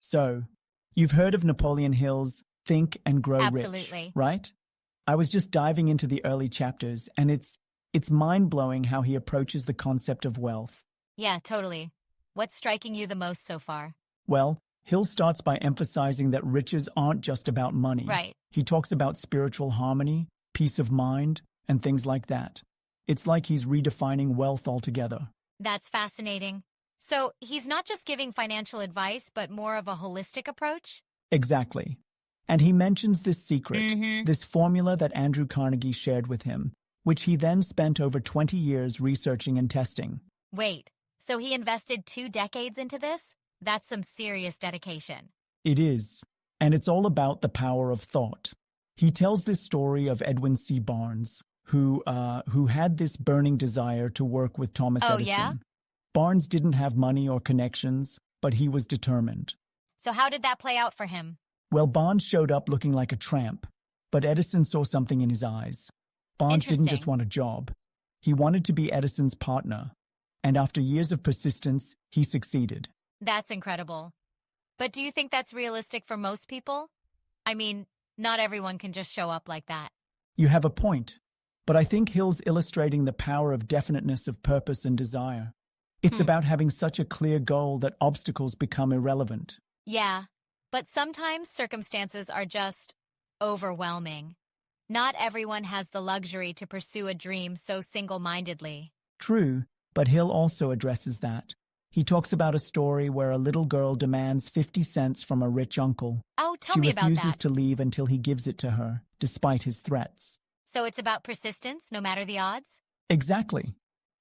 So, you've heard of Napoleon Hill's Think and Grow Rich, Absolutely. right? I was just diving into the early chapters, and it's mind-blowing how he approaches the concept of wealth. Yeah, totally. What's striking you the most so far? Well, Hill starts by emphasizing that riches aren't just about money. Right. He talks about spiritual harmony, peace of mind, and things like that. It's like he's redefining wealth altogether. That's fascinating. So he's not just giving financial advice, but more of a holistic approach? Exactly. And he mentions this secret, Mm-hmm. this formula that Andrew Carnegie shared with him, which he then spent over 20 years researching and testing. Wait, so he invested 2 decades into this? That's some serious dedication. It is, and it's all about the power of thought. He tells this story of Edwin C. Barnes, who had this burning desire to work with Thomas Oh, Edison. yeah? Barnes didn't have money or connections, but he was determined. So how did that play out for him? Well, Barnes showed up looking like a tramp, but Edison saw something in his eyes. Barnes didn't just Interesting. want a job. He wanted to be Edison's partner, and after years of persistence, he succeeded. That's incredible. But do you think that's realistic for most people? I mean, not everyone can just show up like that. You have a point, but I think Hill's illustrating the power of definiteness of purpose and desire. It's about having such a clear goal that obstacles become irrelevant. Yeah, but sometimes circumstances are just overwhelming. Not everyone has the luxury to pursue a dream so single-mindedly. True, but Hill also addresses that. He talks about a story where a little girl demands 50 cents from a rich uncle. Oh, tell She me about refuses that. to leave until he gives it to her, despite his threats. So it's about persistence, no matter the odds? Exactly.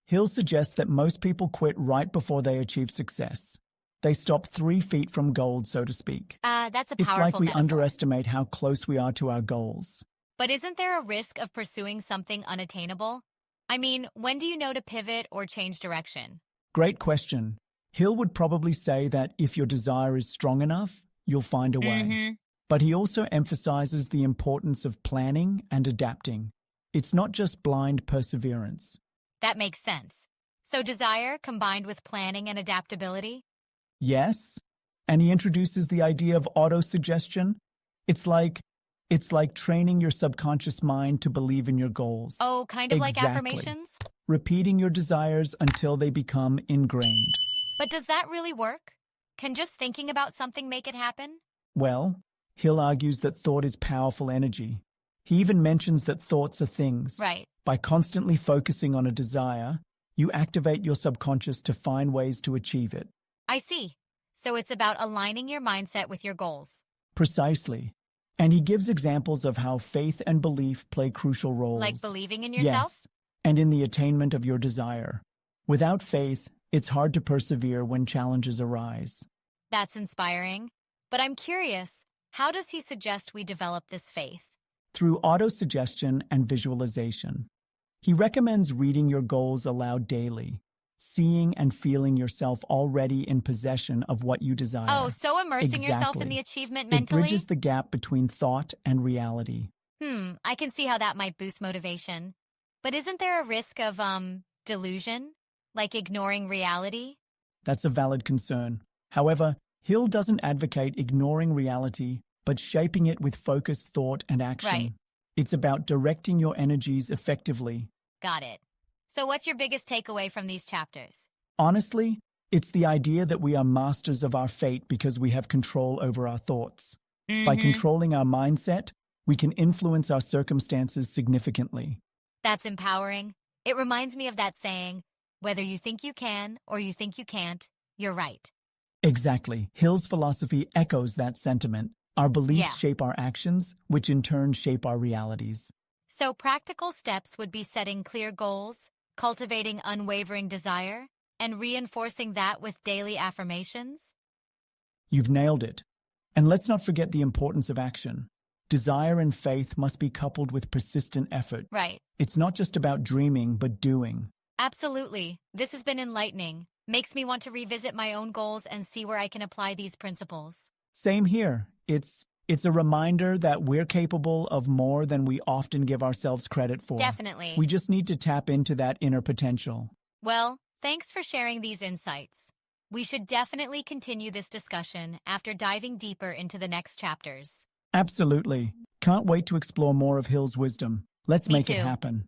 Hill suggests that most people quit right before they achieve success. They stop 3 feet from gold, so to speak. That's a It's powerful like we metaphor. underestimate how close we are to our goals. But isn't there a risk of pursuing something unattainable? I mean, when do you know to pivot or change direction? Great question. Hill would probably say that if your desire is strong enough, you'll find a way. Mm-hmm. But he also emphasizes the importance of planning and adapting. It's not just blind perseverance. That makes sense. So desire combined with planning and adaptability? Yes, and he introduces the idea of autosuggestion. It's like training your subconscious mind to believe in your goals. Oh, kind of like Exactly. affirmations? Repeating your desires until they become ingrained. But does that really work? Can just thinking about something make it happen? Well, Hill argues that thought is powerful energy. He even mentions that thoughts are things. Right. By constantly focusing on a desire, you activate your subconscious to find ways to achieve it. I see. So it's about aligning your mindset with your goals. Precisely. And he gives examples of how faith and belief play crucial roles. Like believing in yourself? Yes, and in the attainment of your desire. Without faith, it's hard to persevere when challenges arise. That's inspiring. But I'm curious, how does he suggest we develop this faith? Through autosuggestion and visualization. He recommends reading your goals aloud daily, seeing and feeling yourself already in possession of what you desire. Oh, so immersing yourself in Exactly. the achievement It mentally? bridges the gap between thought and reality. I can see how that might boost motivation. But isn't there a risk of, delusion? Like ignoring reality? That's a valid concern. However, Hill doesn't advocate ignoring reality, but shaping it with focused thought and action. Right. It's about directing your energies effectively. Got it. So what's your biggest takeaway from these chapters? Honestly, it's the idea that we are masters of our fate because we have control over our thoughts. By controlling our mindset, we can influence our circumstances significantly. That's empowering. It reminds me of that saying, whether you think you can or you think you can't, you're right. Exactly. Hill's philosophy echoes that sentiment. Our beliefs Yeah. shape our actions, which in turn shape our realities. So practical steps would be setting clear goals, cultivating unwavering desire, and reinforcing that with daily affirmations? You've nailed it. And let's not forget the importance of action. Desire and faith must be coupled with persistent effort. Right. It's not just about dreaming, but doing. Absolutely. This has been enlightening. Makes me want to revisit my own goals and see where I can apply these principles. Same here. It's a reminder that we're capable of more than we often give ourselves credit for. Definitely. We just need to tap into that inner potential. Well, thanks for sharing these insights. We should definitely continue this discussion after diving deeper into the next chapters. Absolutely. Can't wait to explore more of Hill's wisdom. Let's Me make it too. happen.